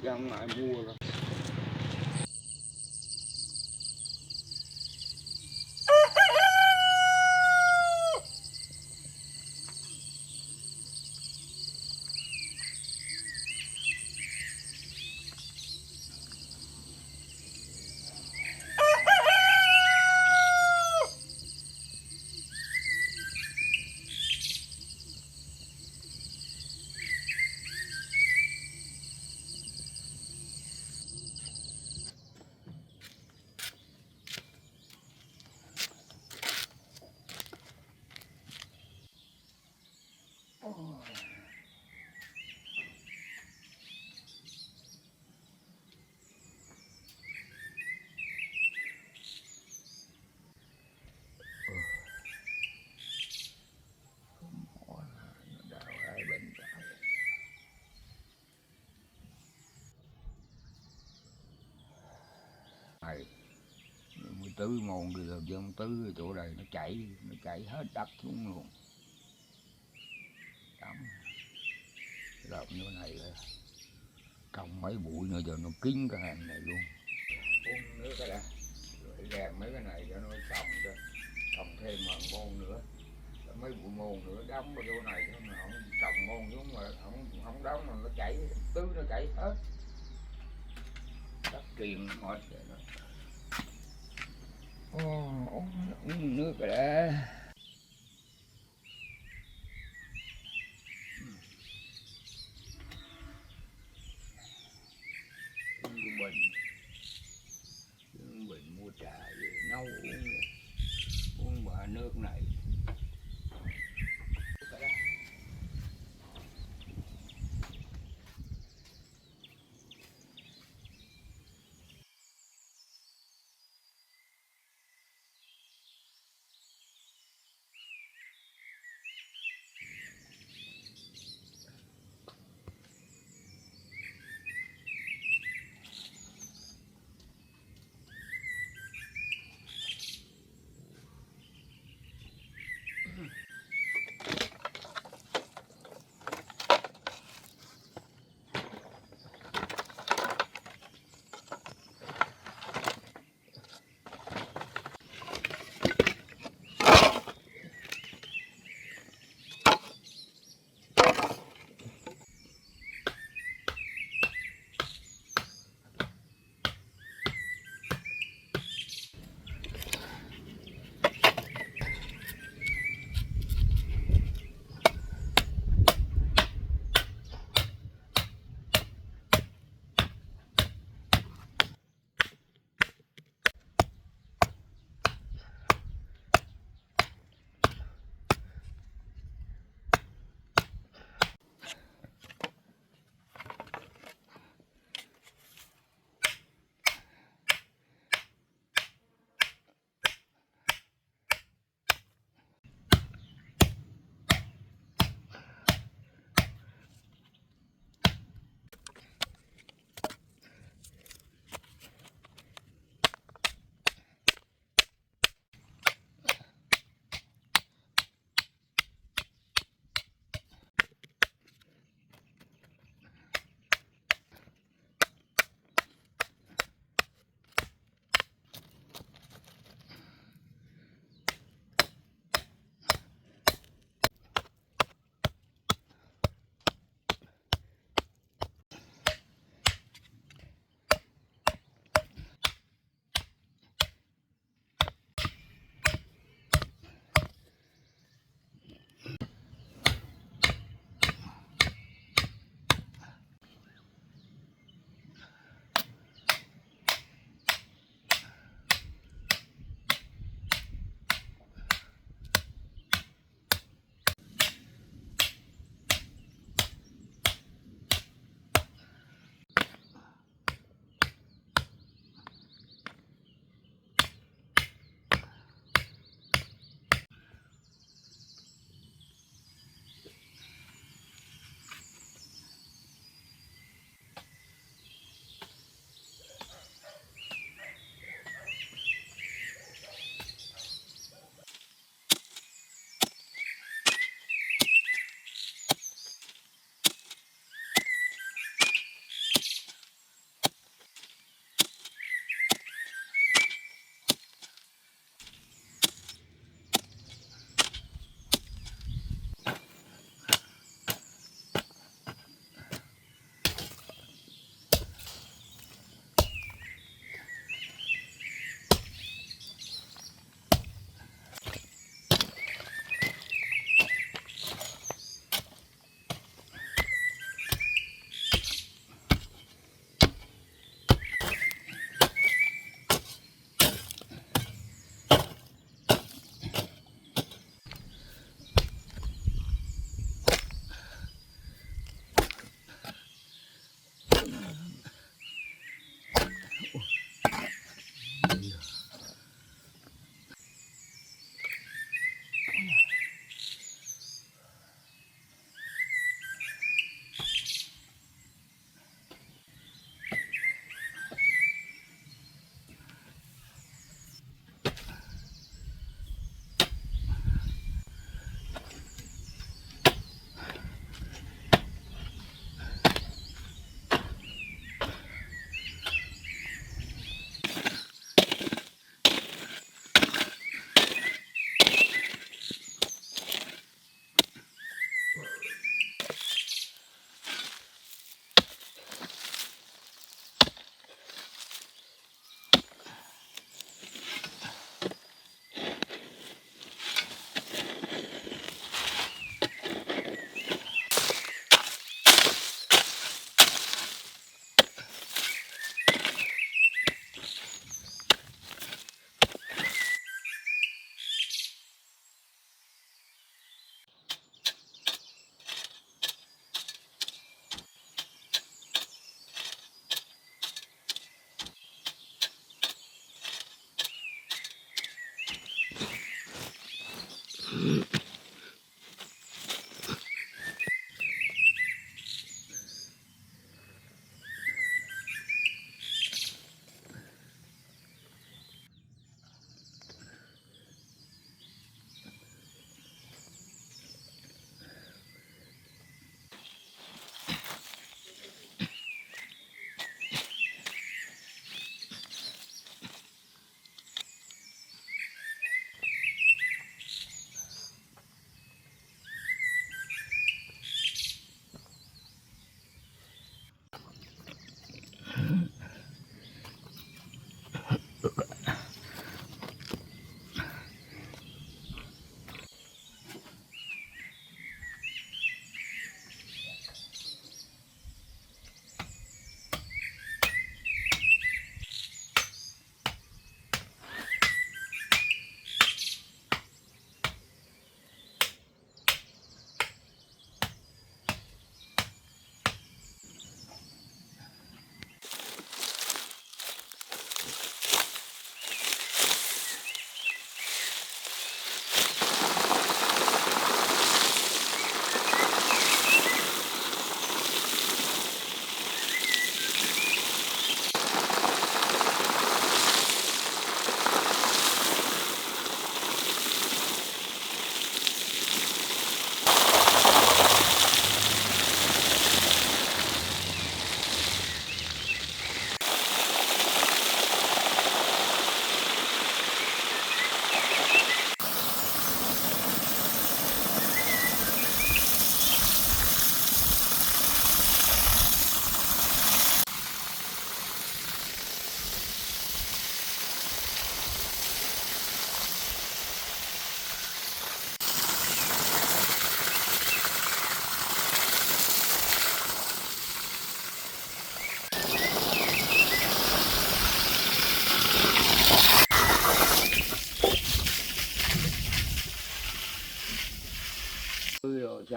ra ngoài mua rồi. Này, 14 môn đi rồi dân tứ chỗ đây nó chảy hết đất xuống luôn. Đắm. Làm như này là trồng mấy bụi nữa giờ nó kín cái hàng này luôn. Uống nước cái đã, rồi đem mấy cái này cho nó trồng thêm mà môn nữa, mấy bụi môn nữa đóng vào chỗ này mà không trồng môn xuống mà không đóng mà nó chảy tứ nó chảy hết. Đất truyền hết vậy đó. Uống nước rồi đã. Bình mua trà về nấu uống bờ nước này.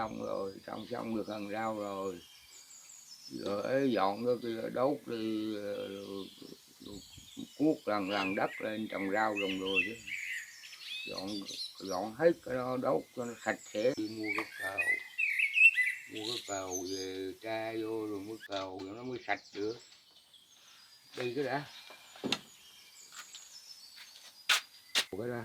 xong rồi, trồng xong được hàng rau rồi, rồi dọn nó kia đốt đi, cuốc lần đất lên trồng rau trồng rồi chứ, dọn hết cái đó đốt cho nó sạch sẽ. Đi mua cái cào về tra vô rồi mới cào rồi nó mới sạch được. Đi cái đã cái đó.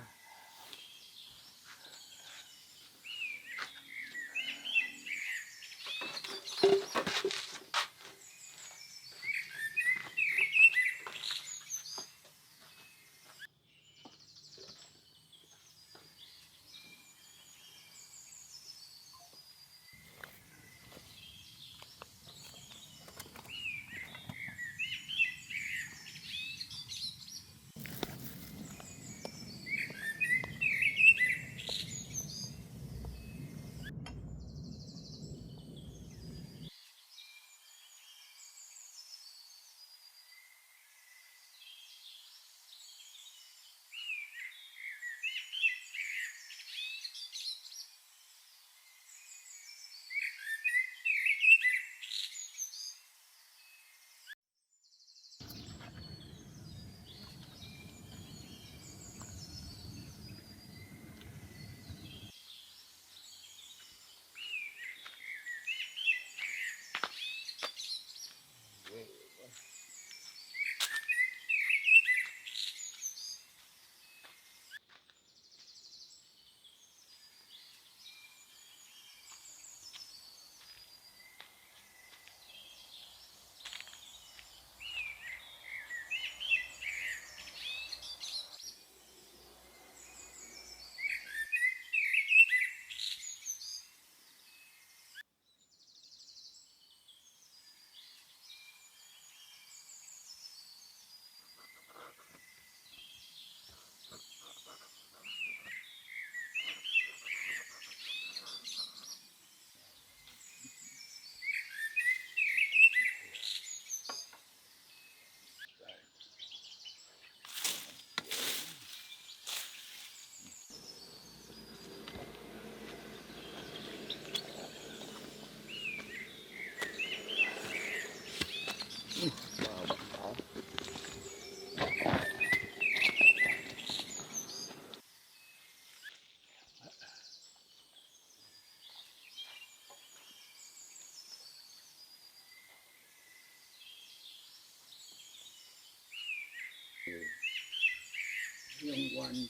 Xung quanh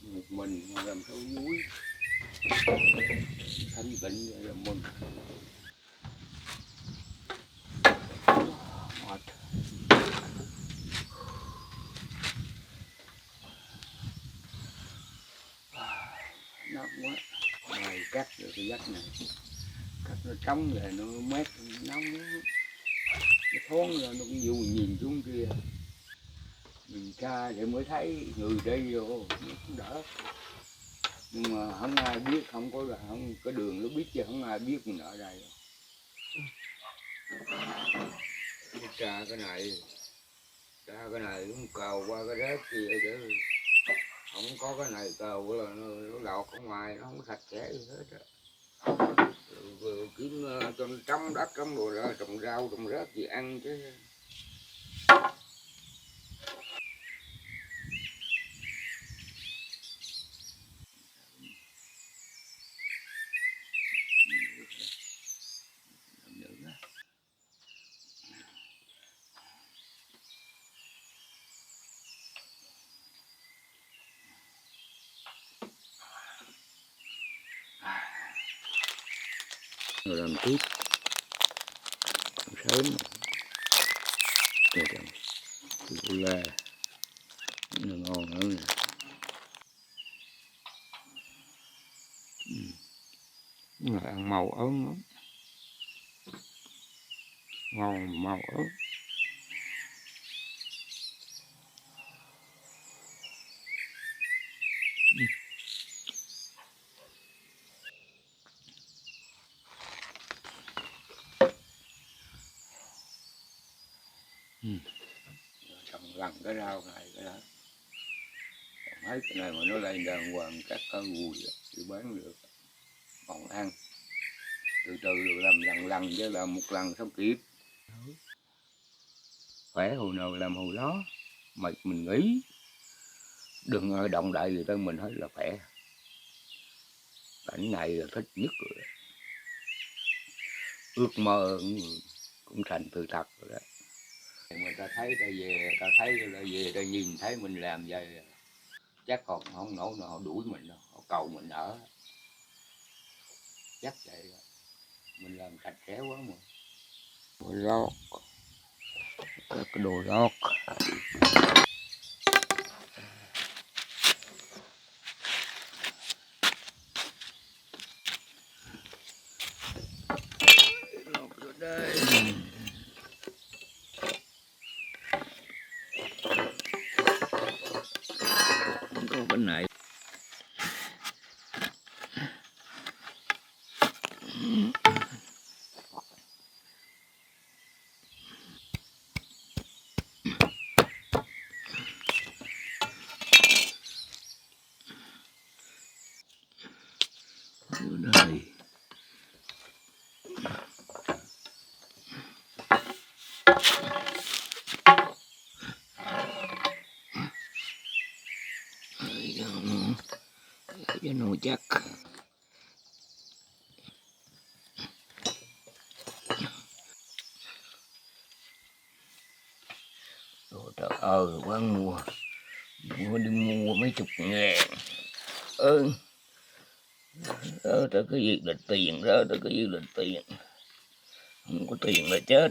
một mình mà làm sao vui, thanh tịnh vậy là mừng. Mệt. Nóng quá. Này cắt rồi cái vách này, cắt nó trống rồi nó mát, nóng nó thoáng rồi nó cũng vui, nhìn xuống kia mình ca để mới thấy người đi vô nó cũng đỡ. Nhưng mà không ai biết, không có đường nó biết chứ không ai biết mình ở đây đâu. Tra cái này cũng cào qua cái rớt kia chứ không có cái này cào là nó lọt ở ngoài, nó không sạch sẽ gì hết á. Vừa kiếm cho nó trống đất trống đồ ra trồng rau trồng rớt gì ăn chứ. Rồi làm tiếp sớm rồi là nó ngon nữa nè. Mà ăn màu ớn lắm, ngon màu ớn. Trồng lần cái rau này cái đó, trồng hết cái này mà nó lên đàng hoàng cắt cả gùi thì bán được. còn ăn từ từ làm lần lần chứ làm một lần không kịp. Khỏe hồi nào làm hồi đó, mà mình nghĩ đừng động đại gì tới mình hết là khỏe. Cảnh này là thích nhất rồi. Ước mơ cũng thành sự thật rồi đó. Người ta thấy ta về, ta thấy ta về, ta nhìn thấy mình làm vậy chắc còn không nổi nào họ đuổi mình đâu, họ cầu mình ở. Chắc vậy đó. Mình làm sạch sẽ quá mà. Đồ lót, cái đồ lót. Lót rồi đây. Có bên này. Ở đây. Cho nó chắc. Đồ trời ơi, quán mua đi mua mấy chục ngàn. Rớt tới cái gì là tiền, rớt tới cái gì là tiền. Không có tiền là chết.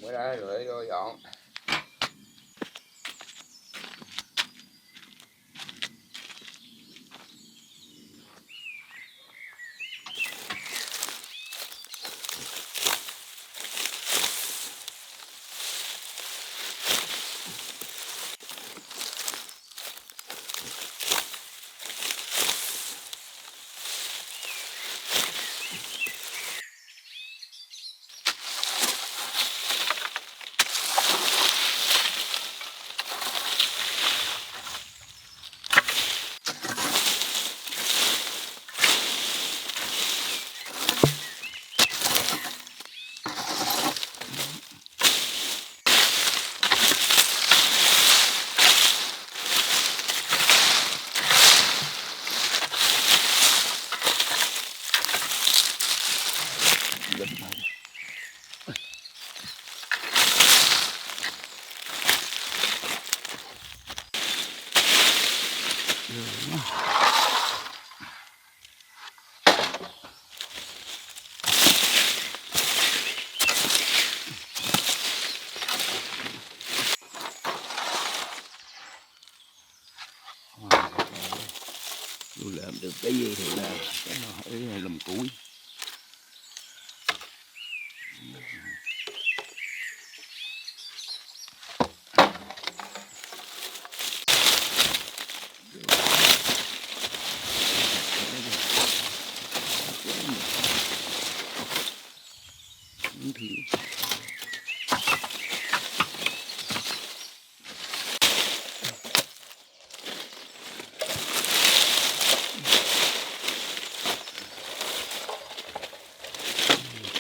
Cái đó rồi vô dọn. Lính này. Tôi làm được cái gì thì làm, cái nào hỏi này làm củi.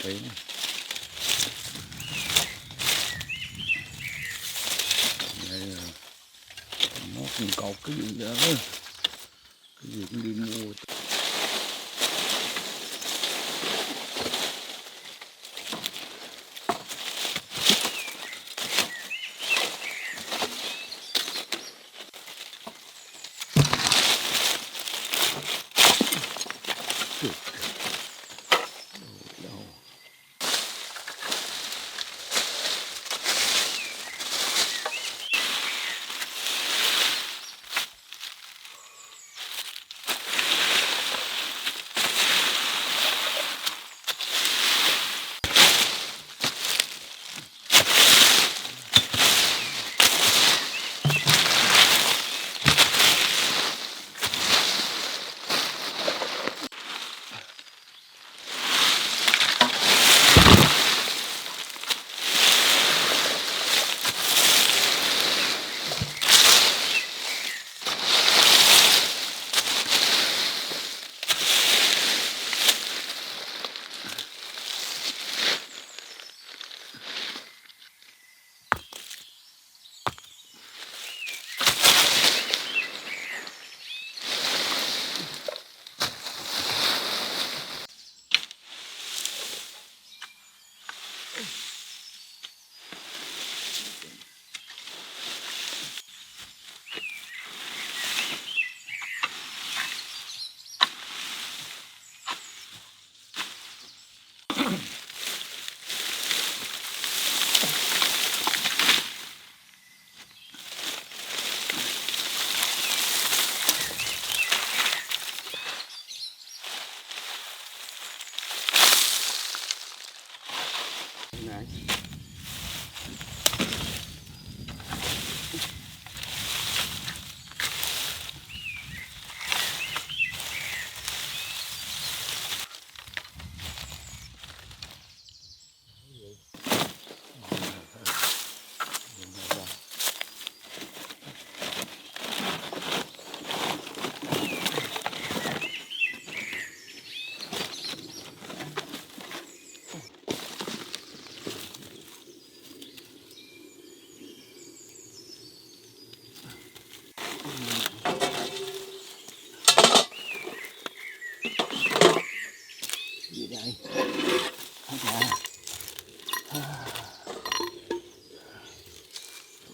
Đấy. Đây là móc mình cột cái gì đó, cái gì cũng đi mua. Này. Gì đây?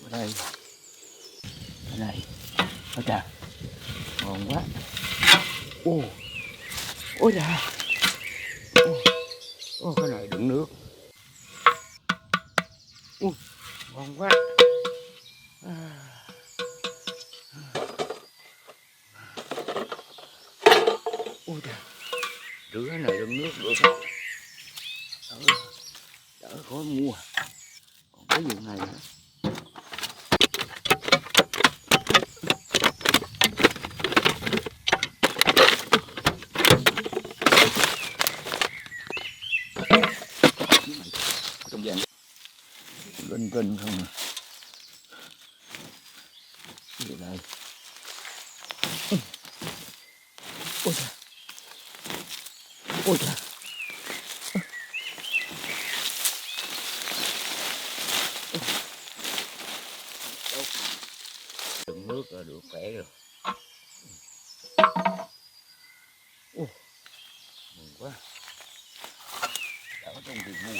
Ở đây, ở đây, ôi trời, ngon quá. Ô, ôi trời, ô cái này đựng nước. Ô, ngon quá. Ôi trời, rửa này đựng nước được đó. Đỡ khó mua. Còn cái vụ này nữa. Trong dạng linh tinh không à. Gì đây? Ôi trời, ôi trời. Đựng nước là được khỏe rồi. Ô, mừng quá. Đỡ trong thì bu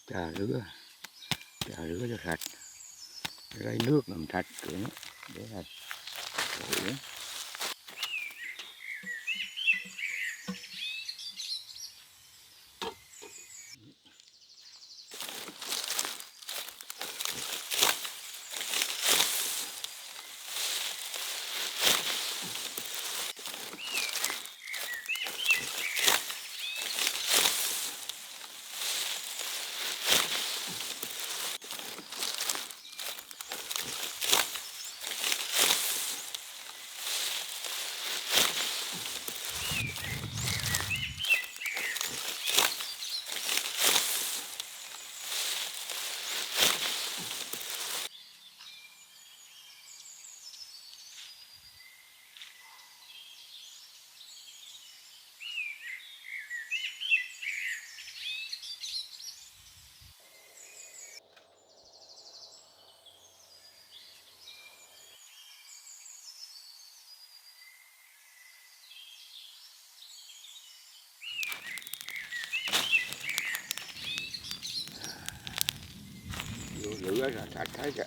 trà rửa cho sạch, lấy nước làm sạch kiểu nó để sạch. Rửa là sạch hết rồi.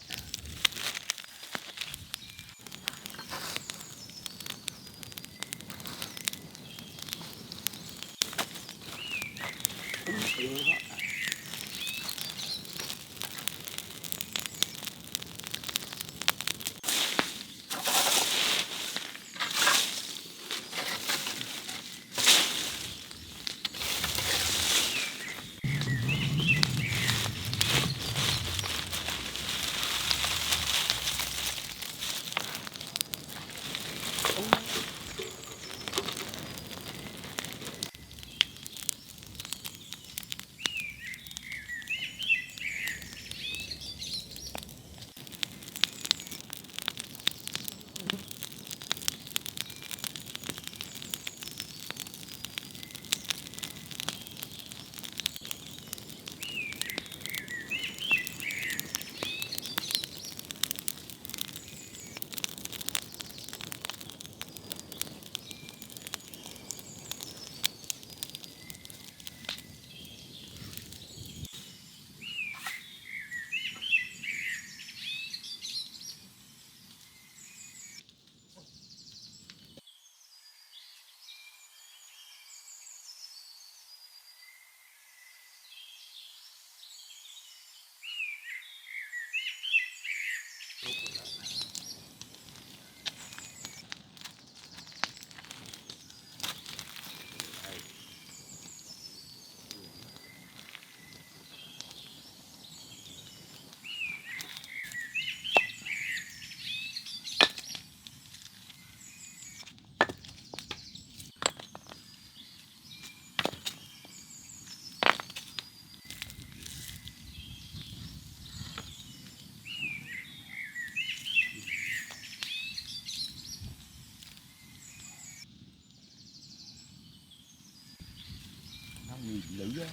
Lửa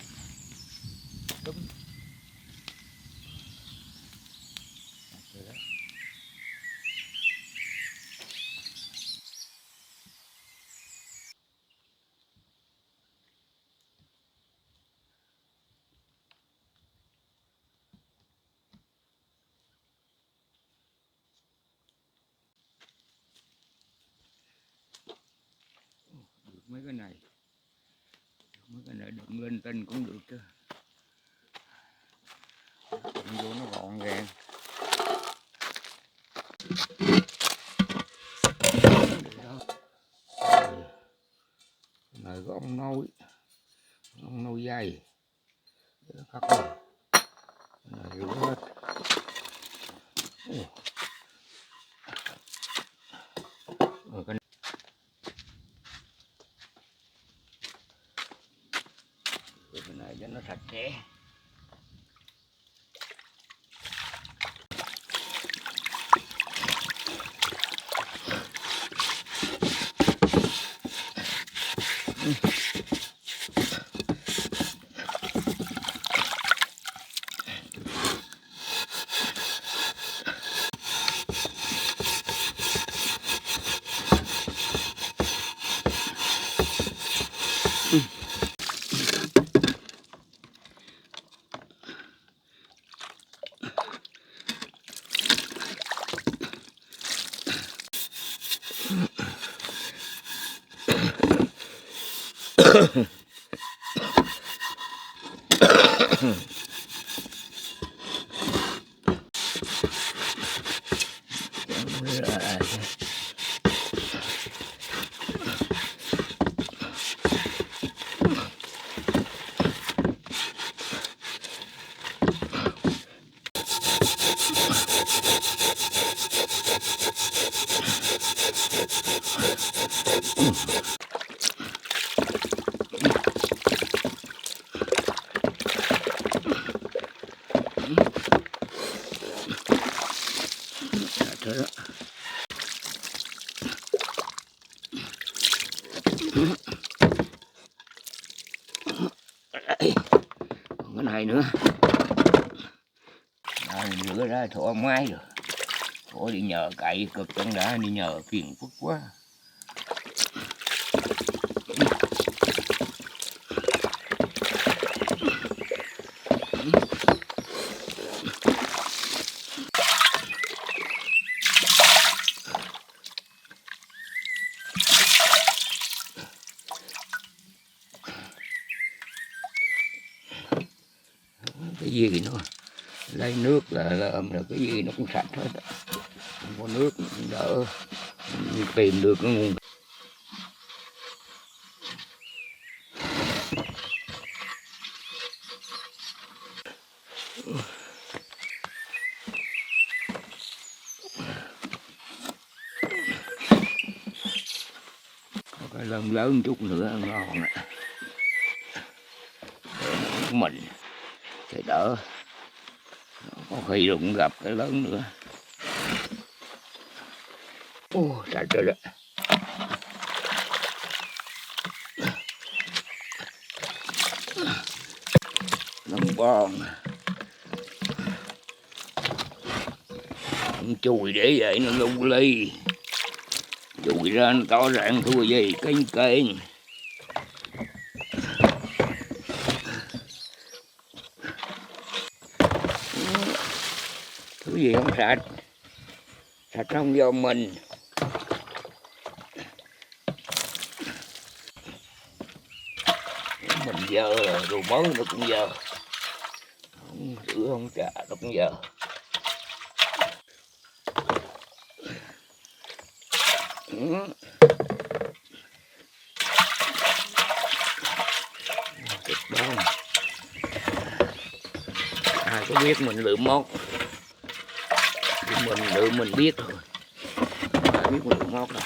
đúng được mấy cái này, đựng lên tinh cũng được chứ, đựng vô nó gọn gàng. này có ông nôi dây khắc rồi này rửa hết. Rồi cái này cho nó sạch sẽ. Còn cái này nữa rửa ra thoải mái rồi. Thôi đi nhờ cậy cực chân đã, đi nhờ phiền phức quá. Cái gì nó lấy nước là cái gì nó cũng sạch hết, không có nước đỡ tìm được cái nguồn. Có cái lớn lớn chút nữa ngon ạ, mình thì đỡ, có khi cũng gặp cái lớn nữa. Ô sạch rồi đó. Lông bon chùi để vậy nó lung ly, chùi ra nó tỏ ràng thua gì kênh kênh. Thứ gì không sạch, sạch không do mình. Mình dơ rồi mới nó cũng dơ, rửa không trà nó cũng dơ. Thịt bông ai có biết mình lựa món, mình lựa mình biết thôi, ai biết mình lựa món đâu.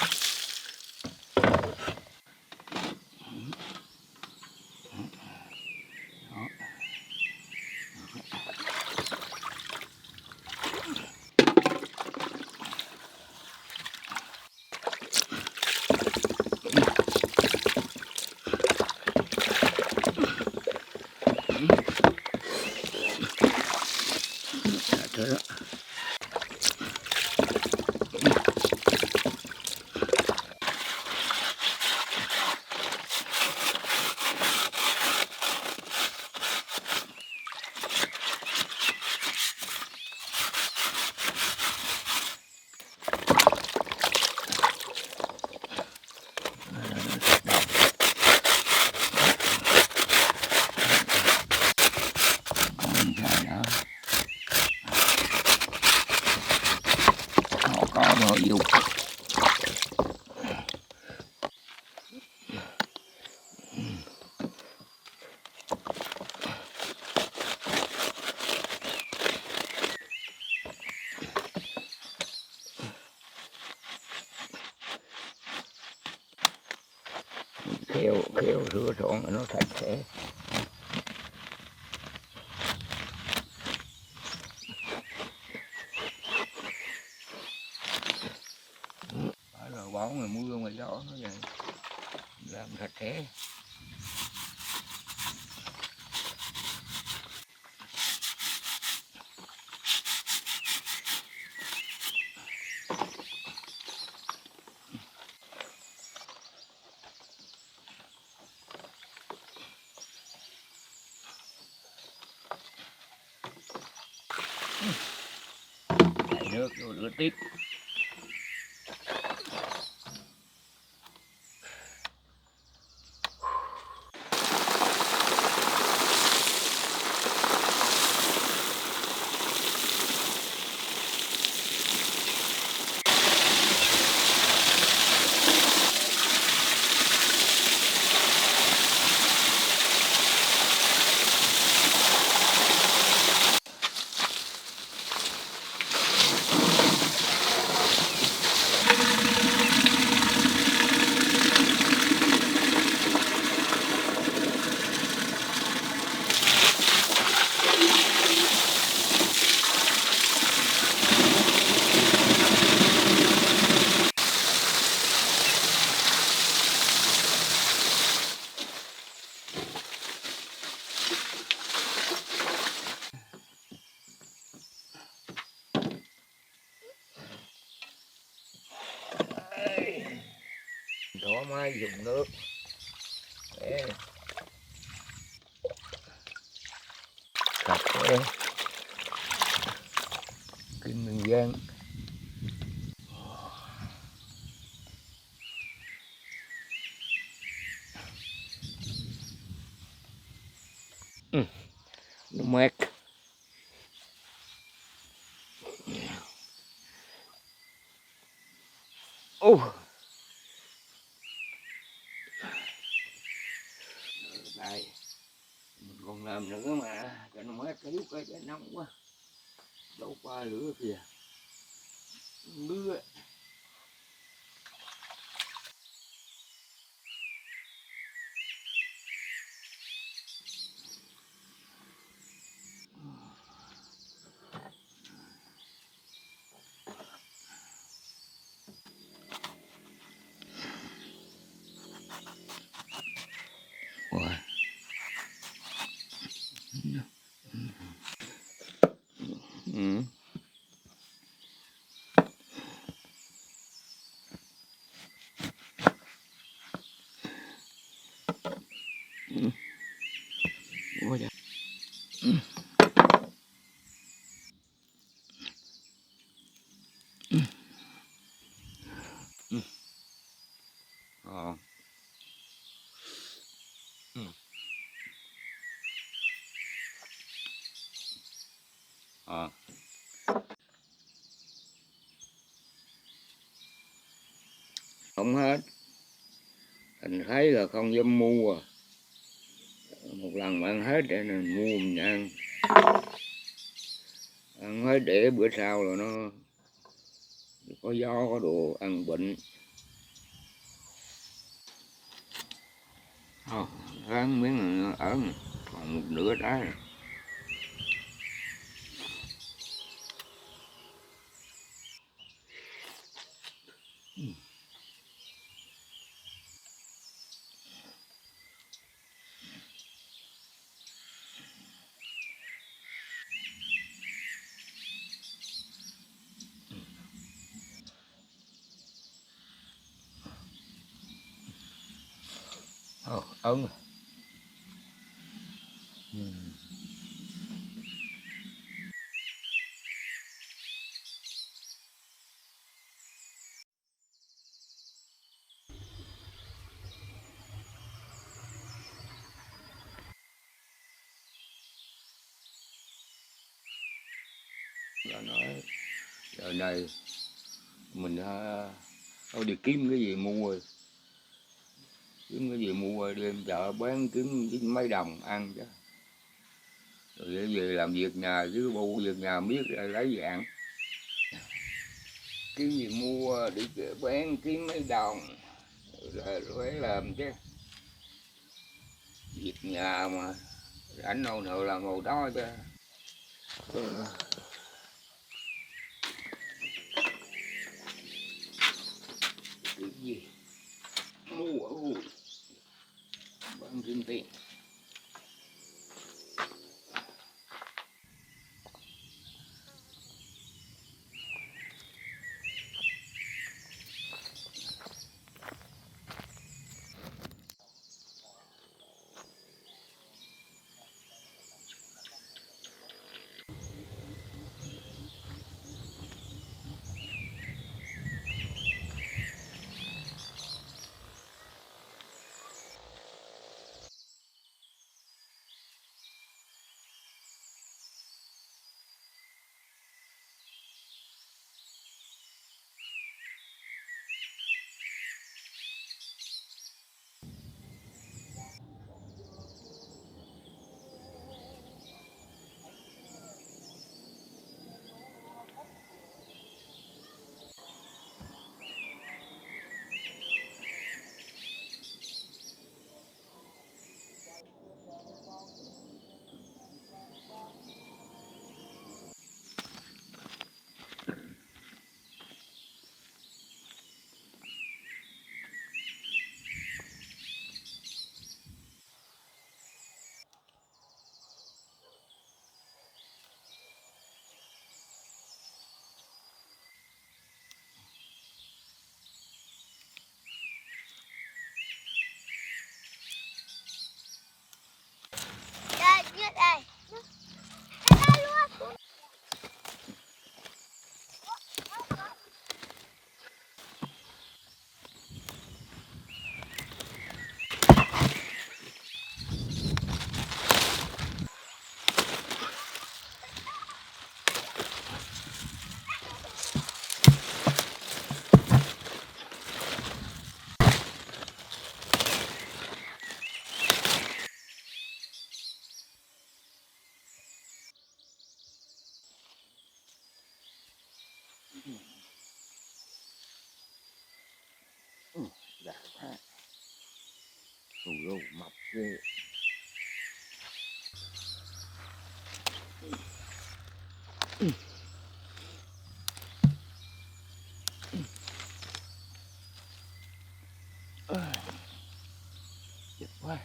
Thế đó. Có nội dung khéo khéo rửa trọn nó sạch sẽ. Phải là bão ngày mưa ngày gió nó vậy làm sạch sẽ. Chạy nước vô rửa tiếp. Thoải mái dùng nước để sạch sẽ kim Bình Giang. Nó mát. Đây mình còn làm nữa mà cho nó mát cái cái cho nóng quá đâu qua lửa kìa mưa. Ừ. Ủa dạ. Ờ. Ờ. Không hết, anh thấy là không dám mua, một lần mà ăn hết để mình mua mình ăn hết để bữa sau rồi nó có gió có đồ ăn bệnh. Ráng miếng nó ở còn một nửa trái rồi. Ấn. Là nói giờ này mình đâu đi kiếm cái gì mua, kiếm cái gì mua đem chợ bán kiếm mấy đồng ăn chứ, rồi về làm việc nhà chứ bu việc nhà biết lấy dạng cái gì mua để bán kiếm mấy đồng rồi phải làm chứ. việc nhà mà rảnh đâu nữa là ngồi đó chứ. Cái gì mua ui bán kim tiền. Đây, như đây. Đây luôn. Đã quá. Ui mập ghê. Chết quá.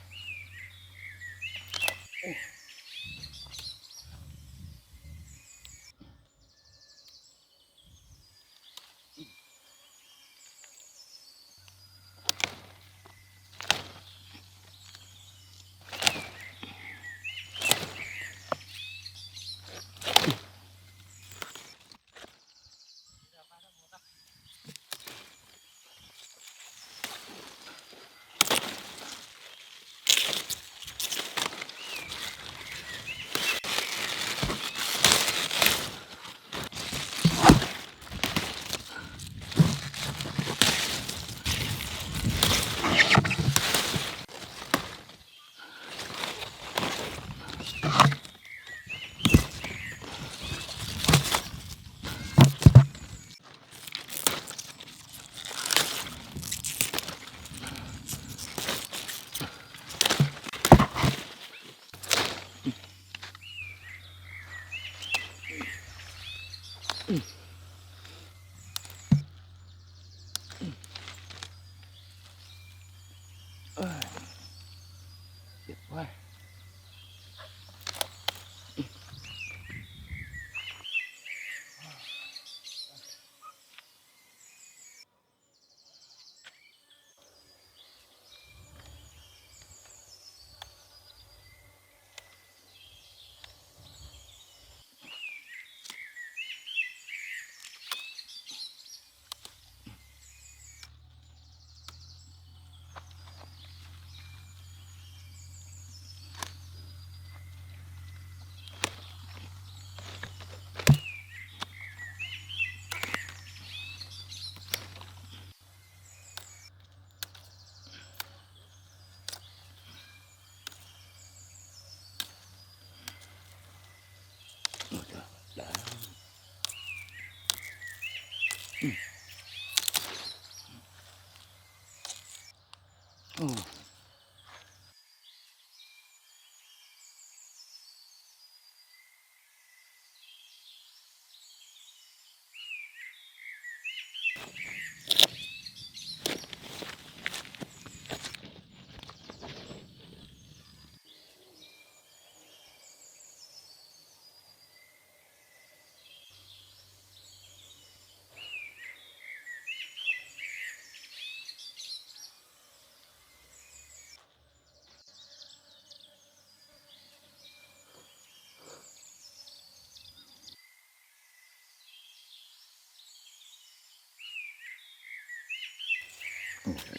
Chết quá. Ôi trời, đã.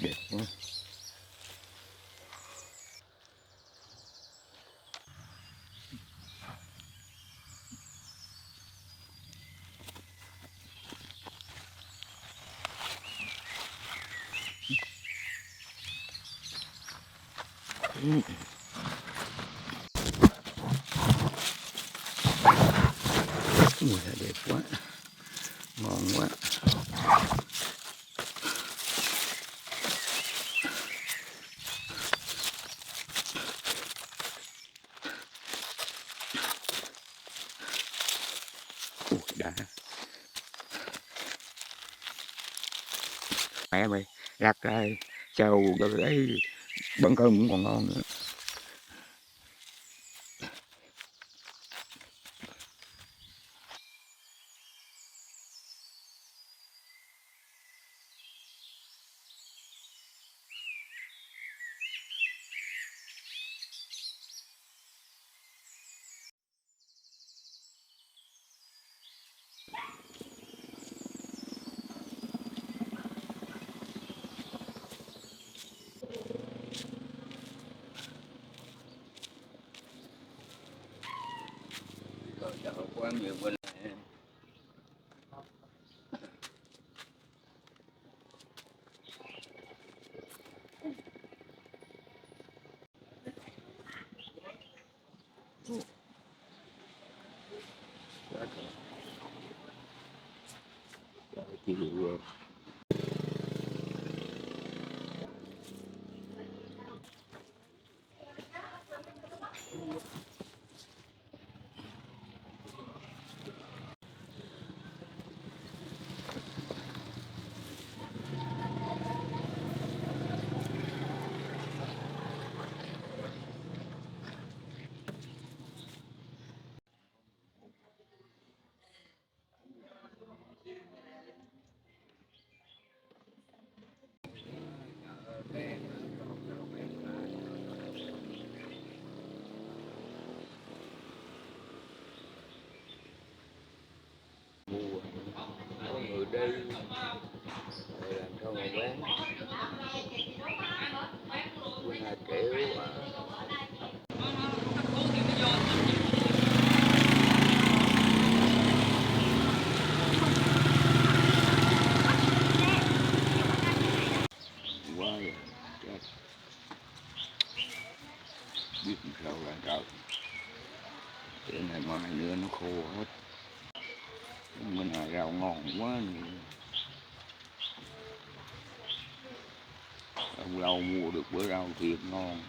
Đẹp quá. Ui, đẹp quá, ngon quá. Ui, đã. Mẹ mày rắc ra trâu rồi đấy, bữa cơm cũng còn ngon nữa. Rồi chợ quá nhiều bên này. Chi liệu mua, có người đi rồi làm sao mà bán. Quên 2 triệu mà. Quá rồi, chết. Biết làm sao là trời. Cái này mai nữa nó khô hết. Bữa nay rau ngon quá. Lâu lâu mua được bữa rau thiệt ngon.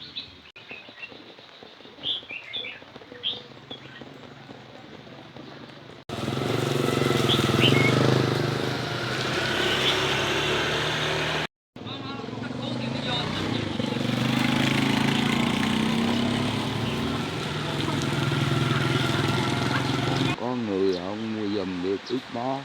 Có người không mua giùm được ít bó.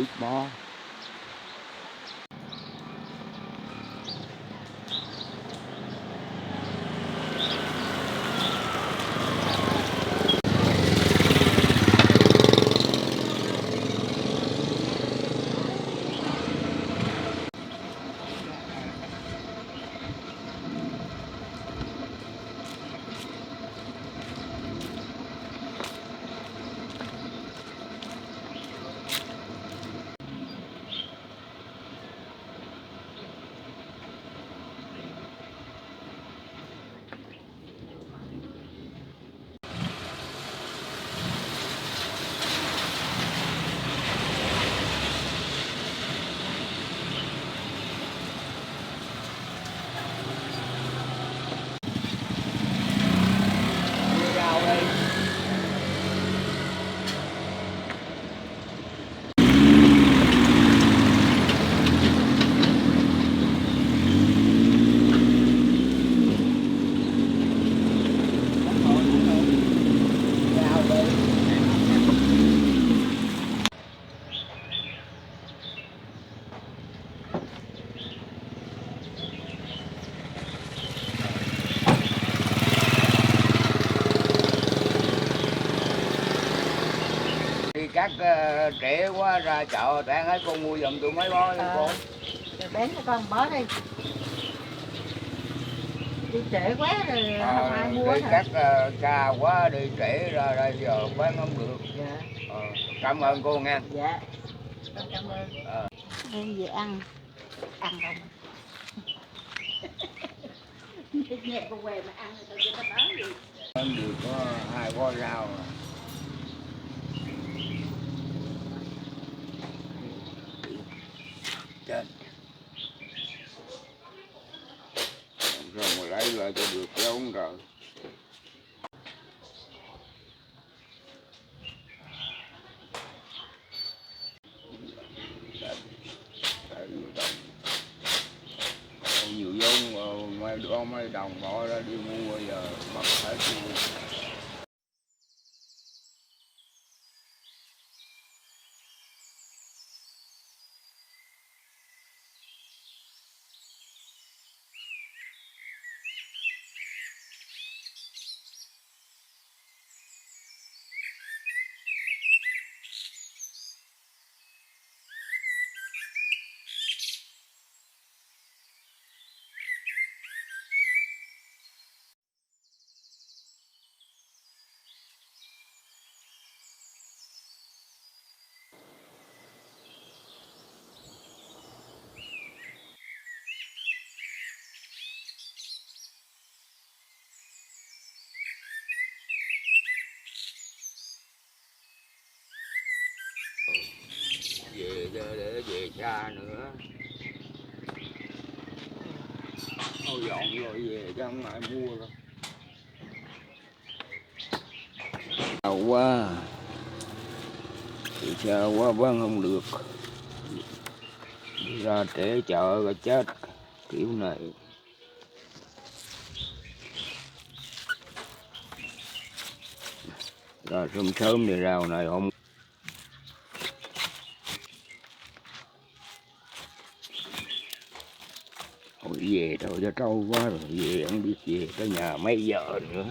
ít mó. Đi cắt trễ quá ra chợ tán ấy con mua giùm tụi mấy bó đi con. Rồi bén cho con bó đi. Đi trễ quá rồi không ai mua đi hả? cắt xa quá đi trễ ra đây giờ bán không được. Dạ. Cảm ơn cô nghe. Dạ. Con cảm ơn. Em về ăn. Ăn không? Nhẹ con què mà ăn rồi tao nói gì? Ăn được có 2 bó rau à. Chết. Rồi mà lấy lại cho được giống rồi. Nhiều giống mấy đồng bỏ ra đi mua giờ bắt phải mua. Về để về xa nữa. Thôi dọn rồi về chứ không ai mua đâu. Sao quá. Thì sao quá bán không được. Đi ra trễ chợ rồi chết kiểu này. Ra sớm sớm thì rau này không. Thôi về thôi cho trâu quá rồi, về không biết về tới nhà mấy giờ nữa.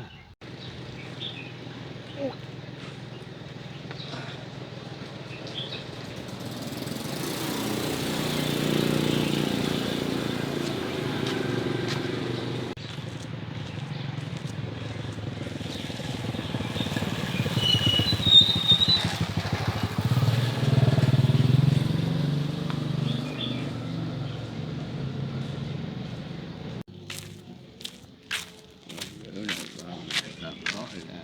Nói là